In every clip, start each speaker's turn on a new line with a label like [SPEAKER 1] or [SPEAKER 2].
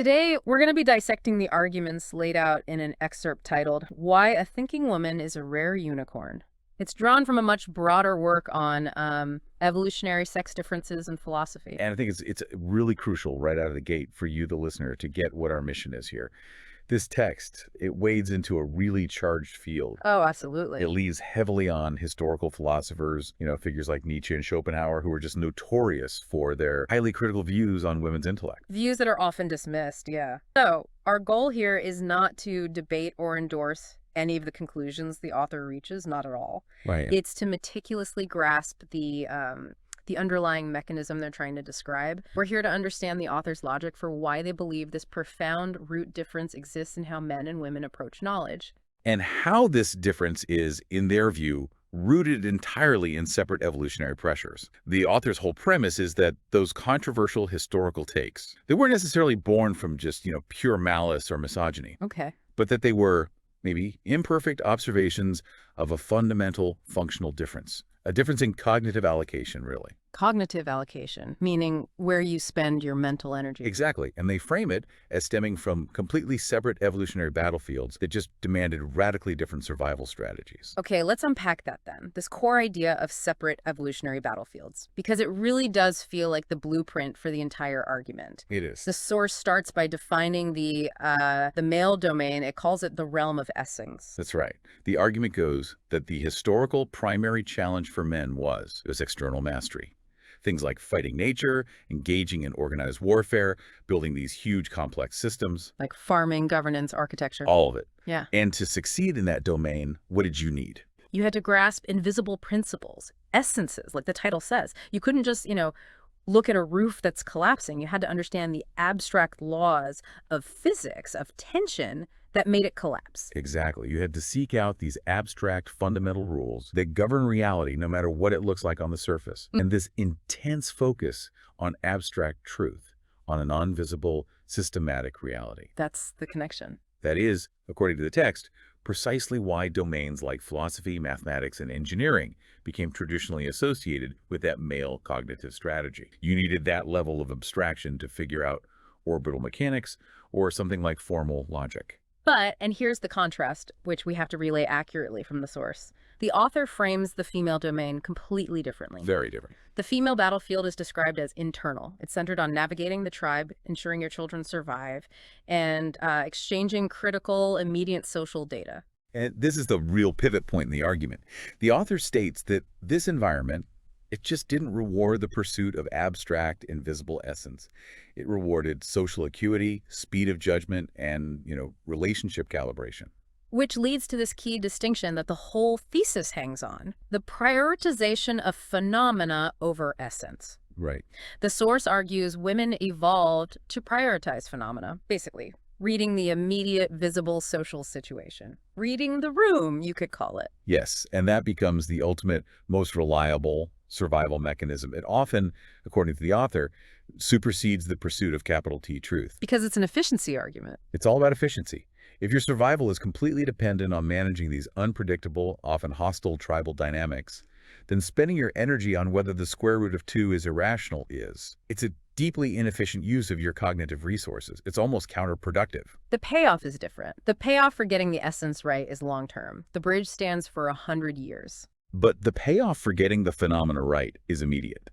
[SPEAKER 1] Today, we're going to be dissecting the arguments laid out in an excerpt titled, Why a Thinking Woman is a Rare Unicorn. It's drawn from a much broader work on evolutionary sex differences in philosophy.
[SPEAKER 2] And I think it's really crucial right out of the gate for you, the listener, to get what our mission is here. This text, it wades into a really charged field.
[SPEAKER 1] Oh,
[SPEAKER 2] It
[SPEAKER 1] absolutely.
[SPEAKER 2] leans heavily on historical philosophers, figures like Nietzsche and Schopenhauer, who are just notorious for their highly critical views on women's intellect.
[SPEAKER 1] Views that are often dismissed, yeah. So, our goal here is not to debate or endorse any of the conclusions the author reaches, not at all.
[SPEAKER 2] Right.
[SPEAKER 1] It's to meticulously grasp the underlying mechanism they're trying to describe. We're here to understand the author's logic for why they believe this profound root difference exists in how men and women approach knowledge.
[SPEAKER 2] And how this difference is, in their view, rooted entirely in separate evolutionary pressures. The author's whole premise is that those controversial historical takes, they weren't necessarily born from just, pure malice or misogyny,
[SPEAKER 1] Okay.
[SPEAKER 2] but that they were maybe imperfect observations of a fundamental functional difference, a difference in cognitive allocation, really.
[SPEAKER 1] Cognitive allocation, meaning where you spend your mental energy.
[SPEAKER 2] Exactly. And they frame it as stemming from completely separate evolutionary battlefields that just demanded radically different survival strategies.
[SPEAKER 1] Okay, let's unpack that then. This core idea of separate evolutionary battlefields, because it really does feel like the blueprint for the entire argument.
[SPEAKER 2] It is.
[SPEAKER 1] The source starts by defining the male domain. It calls it the realm of essence.
[SPEAKER 2] That's right. The argument goes that the historical primary challenge for men was external mastery. Things like fighting nature, engaging in organized warfare, building these huge complex systems.
[SPEAKER 1] Like farming, governance, architecture.
[SPEAKER 2] All of it.
[SPEAKER 1] Yeah.
[SPEAKER 2] And to succeed in that domain, what did you need?
[SPEAKER 1] You had to grasp invisible principles, essences, like the title says. You couldn't just, look at a roof that's collapsing. You had to understand the abstract laws of physics, of tension, that made it collapse.
[SPEAKER 2] Exactly. You had to seek out these abstract fundamental rules that govern reality no matter what it looks like on the surface. And this intense focus on abstract truth, on a non-visible, systematic reality.
[SPEAKER 1] That's the connection.
[SPEAKER 2] That is, according to the text, precisely why domains like philosophy, mathematics, and engineering became traditionally associated with that male cognitive strategy. You needed that level of abstraction to figure out orbital mechanics or something like formal logic.
[SPEAKER 1] But, and here's the contrast, which we have to relay accurately from the source. The author frames the female domain completely differently.
[SPEAKER 2] Very different.
[SPEAKER 1] The female battlefield is described as internal. It's centered on navigating the tribe, ensuring your children survive, and exchanging critical, immediate social data.
[SPEAKER 2] And this is the real pivot point in the argument. The author states that this environment, it just didn't reward the pursuit of abstract, invisible essence. It rewarded social acuity, speed of judgment, and, relationship calibration.
[SPEAKER 1] Which leads to this key distinction that the whole thesis hangs on, the prioritization of phenomena over essence.
[SPEAKER 2] Right.
[SPEAKER 1] The source argues women evolved to prioritize phenomena, basically, reading the immediate visible social situation. Reading the room, you could call it.
[SPEAKER 2] Yes, and that becomes the ultimate, most reliable survival mechanism. It often, according to the author, supersedes the pursuit of capital T truth.
[SPEAKER 1] Because it's an efficiency argument.
[SPEAKER 2] It's all about efficiency. If your survival is completely dependent on managing these unpredictable, often hostile tribal dynamics, then spending your energy on whether the square root of 2 is irrational is. It's a deeply inefficient use of your cognitive resources. It's almost counterproductive.
[SPEAKER 1] The payoff is different. The payoff for getting the essence right is long-term. The bridge stands for 100 years.
[SPEAKER 2] But the payoff for getting the phenomena right is immediate.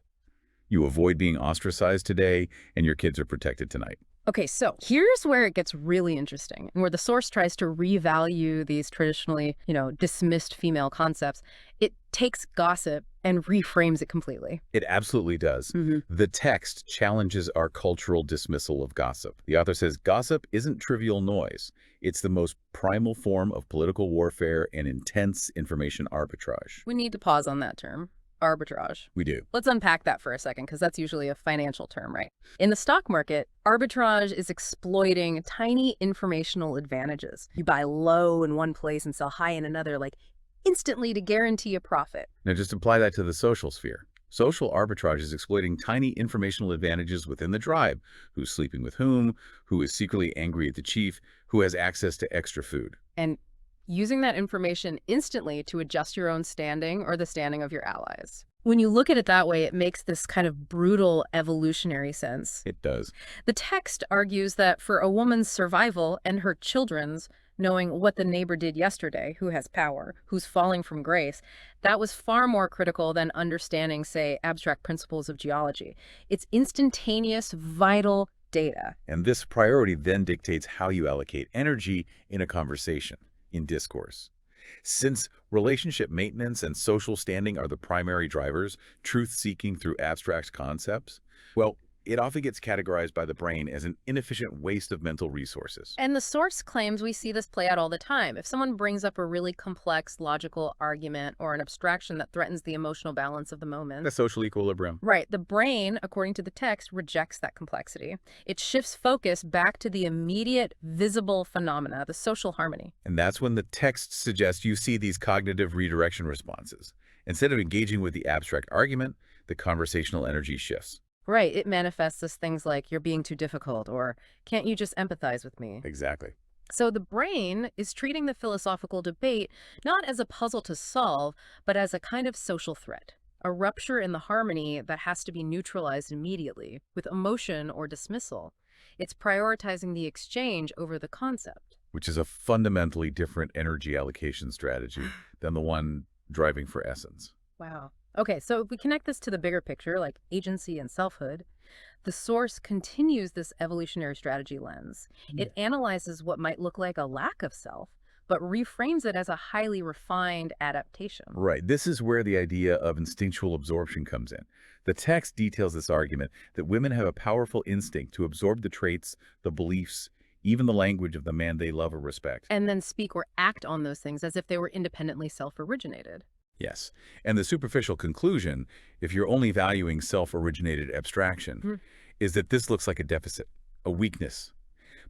[SPEAKER 2] You avoid being ostracized today, and your kids are protected tonight.
[SPEAKER 1] Okay, so here's where it gets really interesting, and where the source tries to revalue these traditionally, dismissed female concepts. It takes gossip and reframes it completely.
[SPEAKER 2] It absolutely does. The text challenges our cultural dismissal of gossip. The author says gossip isn't trivial noise. It's the most primal form of political warfare and intense information arbitrage.
[SPEAKER 1] We need to pause on that term. Arbitrage.
[SPEAKER 2] We do.
[SPEAKER 1] Let's unpack that for a second, because that's usually a financial term, right? In the stock market, arbitrage is exploiting tiny informational advantages. You buy low in one place and sell high in another, like instantly to guarantee a profit.
[SPEAKER 2] Now just apply that to the social sphere. Social arbitrage is exploiting tiny informational advantages within the tribe. Who's sleeping with whom, who is secretly angry at the chief, who has access to extra food.
[SPEAKER 1] And using that information instantly to adjust your own standing or the standing of your allies. When you look at it that way, it makes this kind of brutal evolutionary sense.
[SPEAKER 2] It does.
[SPEAKER 1] The text argues that for a woman's survival and her children's, knowing what the neighbor did yesterday, who has power, who's falling from grace, that was far more critical than understanding, say, abstract principles of geology. It's instantaneous, vital data.
[SPEAKER 2] And this priority then dictates how you allocate energy in a conversation, in discourse. Since relationship maintenance and social standing are the primary drivers, truth-seeking through abstract concepts, well, it often gets categorized by the brain as an inefficient waste of mental resources.
[SPEAKER 1] And the source claims we see this play out all the time. If someone brings up a really complex logical argument or an abstraction that threatens the emotional balance of the moment.
[SPEAKER 2] The social equilibrium.
[SPEAKER 1] Right. The brain, according to the text, rejects that complexity. It shifts focus back to the immediate, visible phenomena, the social harmony.
[SPEAKER 2] And that's when the text suggests you see these cognitive redirection responses. Instead of engaging with the abstract argument, the conversational energy shifts.
[SPEAKER 1] Right. It manifests as things like, you're being too difficult, or can't you just empathize with me?
[SPEAKER 2] Exactly.
[SPEAKER 1] So the brain is treating the philosophical debate not as a puzzle to solve, but as a kind of social threat, a rupture in the harmony that has to be neutralized immediately with emotion or dismissal. It's prioritizing the exchange over the concept.
[SPEAKER 2] Which is a fundamentally different energy allocation strategy than the one driving for essence.
[SPEAKER 1] Wow. Okay, so if we connect this to the bigger picture, like agency and selfhood, the source continues this evolutionary strategy lens. It analyzes what might look like a lack of self, but reframes it as a highly refined adaptation.
[SPEAKER 2] Right. This is where the idea of instinctual absorption comes in. The text details this argument that women have a powerful instinct to absorb the traits, the beliefs, even the language of the man they love or respect.
[SPEAKER 1] And then speak or act on those things as if they were independently self-originated.
[SPEAKER 2] Yes. And the superficial conclusion, if you're only valuing self-originated abstraction, is that this looks like a deficit, a weakness.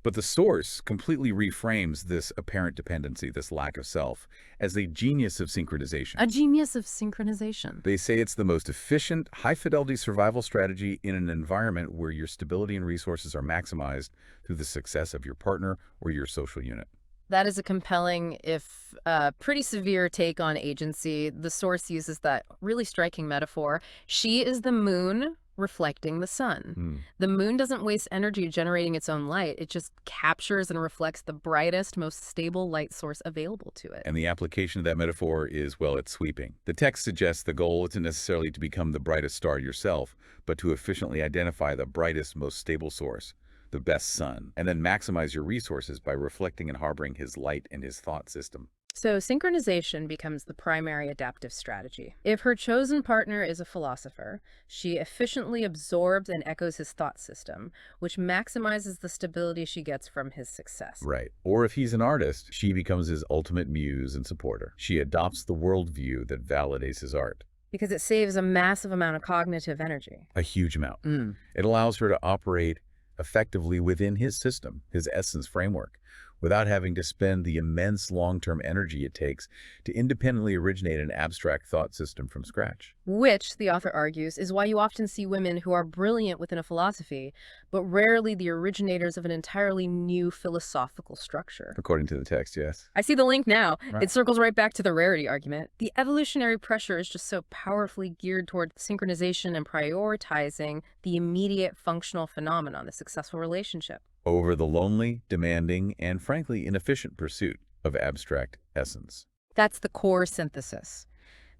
[SPEAKER 2] But the source completely reframes this apparent dependency, this lack of self, as a genius of synchronization.
[SPEAKER 1] A genius of synchronization.
[SPEAKER 2] They say it's the most efficient, high-fidelity survival strategy in an environment where your stability and resources are maximized through the success of your partner or your social unit.
[SPEAKER 1] That is a compelling, if pretty severe take on agency. The source uses that really striking metaphor. She is the moon reflecting the sun. The moon doesn't waste energy generating its own light. It just captures and reflects the brightest, most stable light source available to it.
[SPEAKER 2] And the application of that metaphor is, well, it's sweeping. The text suggests the goal isn't necessarily to become the brightest star yourself, but to efficiently identify the brightest, most stable source, the best sun, and then maximize your resources by reflecting and harboring his light and his thought system.
[SPEAKER 1] So synchronization becomes the primary adaptive strategy. If her chosen partner is a philosopher, she efficiently absorbs and echoes his thought system, which maximizes the stability she gets from his success.
[SPEAKER 2] Right. Or if he's an artist, she becomes his ultimate muse and supporter. She adopts the worldview that validates his art.
[SPEAKER 1] Because it saves a massive amount of cognitive energy.
[SPEAKER 2] A huge amount. It allows her to operate effectively within his system, his essence framework, without having to spend the immense long-term energy it takes to independently originate an abstract thought system from scratch.
[SPEAKER 1] Which, the author argues, is why you often see women who are brilliant within a philosophy, but rarely the originators of an entirely new philosophical structure.
[SPEAKER 2] According to the text, yes.
[SPEAKER 1] I see the link now.
[SPEAKER 2] Right.
[SPEAKER 1] It circles right back to the rarity argument. The evolutionary pressure is just so powerfully geared toward synchronization and prioritizing the immediate functional phenomenon, the successful relationship,
[SPEAKER 2] Over the lonely, demanding, and frankly inefficient pursuit of abstract essence.
[SPEAKER 1] That's the core synthesis.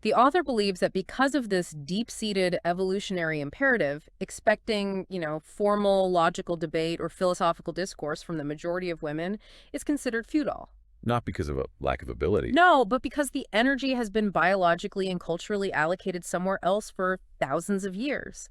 [SPEAKER 1] The author believes that because of this deep-seated evolutionary imperative, expecting, formal logical debate or philosophical discourse from the majority of women is considered futile.
[SPEAKER 2] Not because of a lack of ability.
[SPEAKER 1] No, but because the energy has been biologically and culturally allocated somewhere else for thousands of years.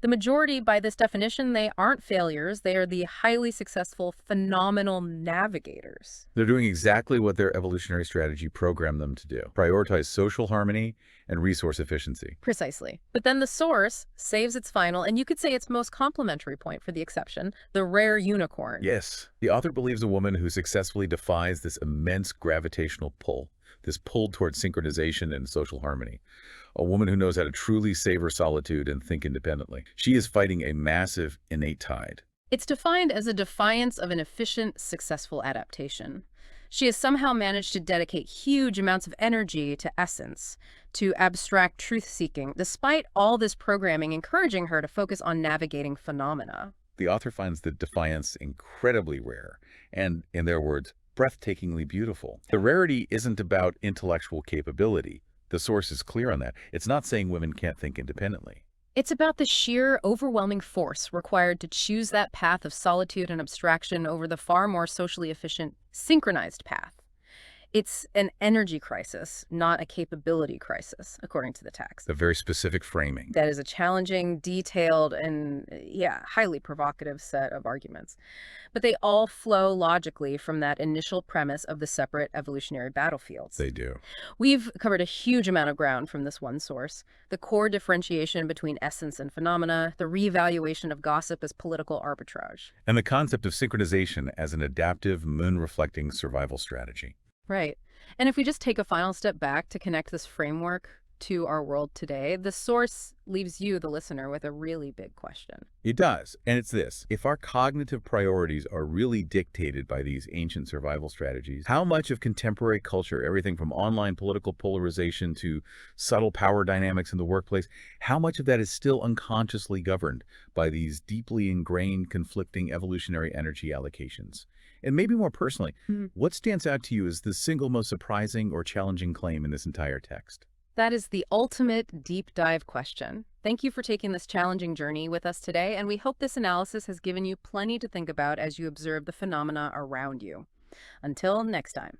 [SPEAKER 1] The majority, by this definition, they aren't failures. They are the highly successful, phenomenal navigators.
[SPEAKER 2] They're doing exactly what their evolutionary strategy programmed them to do. Prioritize social harmony and resource efficiency.
[SPEAKER 1] Precisely. But then the source saves its final, and you could say its most complimentary point for the exception, the rare unicorn.
[SPEAKER 2] Yes. The author believes a woman who successfully defies this immense gravitational pull, this pull towards synchronization and social harmony. A woman who knows how to truly savor solitude and think independently. She is fighting a massive innate tide.
[SPEAKER 1] It's defined as a defiance of an efficient, successful adaptation. She has somehow managed to dedicate huge amounts of energy to essence, to abstract truth-seeking, despite all this programming encouraging her to focus on navigating phenomena.
[SPEAKER 2] The author finds the defiance incredibly rare and, in their words, breathtakingly beautiful. The rarity isn't about intellectual capability. The source is clear on that. It's not saying women can't think independently.
[SPEAKER 1] It's about the sheer, overwhelming force required to choose that path of solitude and abstraction over the far more socially efficient, synchronized path. It's an energy crisis, not a capability crisis, according to the text.
[SPEAKER 2] A very specific framing.
[SPEAKER 1] That is a challenging, detailed, and, yeah, highly provocative set of arguments. But they all flow logically from that initial premise of the separate evolutionary battlefields.
[SPEAKER 2] They do.
[SPEAKER 1] We've covered a huge amount of ground from this one source: the core differentiation between essence and phenomena, the reevaluation of gossip as political arbitrage.
[SPEAKER 2] And the concept of synchronization as an adaptive, moon-reflecting survival strategy.
[SPEAKER 1] Right. And if we just take a final step back to connect this framework to our world today, the source leaves you, the listener, with a really big question.
[SPEAKER 2] It does, and it's this. If our cognitive priorities are really dictated by these ancient survival strategies, how much of contemporary culture, everything from online political polarization to subtle power dynamics in the workplace, how much of that is still unconsciously governed by these deeply ingrained, conflicting evolutionary energy allocations? And maybe more personally, what stands out to you as the single most surprising or challenging claim in this entire text?
[SPEAKER 1] That is the ultimate deep dive question. Thank you for taking this challenging journey with us today, and we hope this analysis has given you plenty to think about as you observe the phenomena around you. Until next time.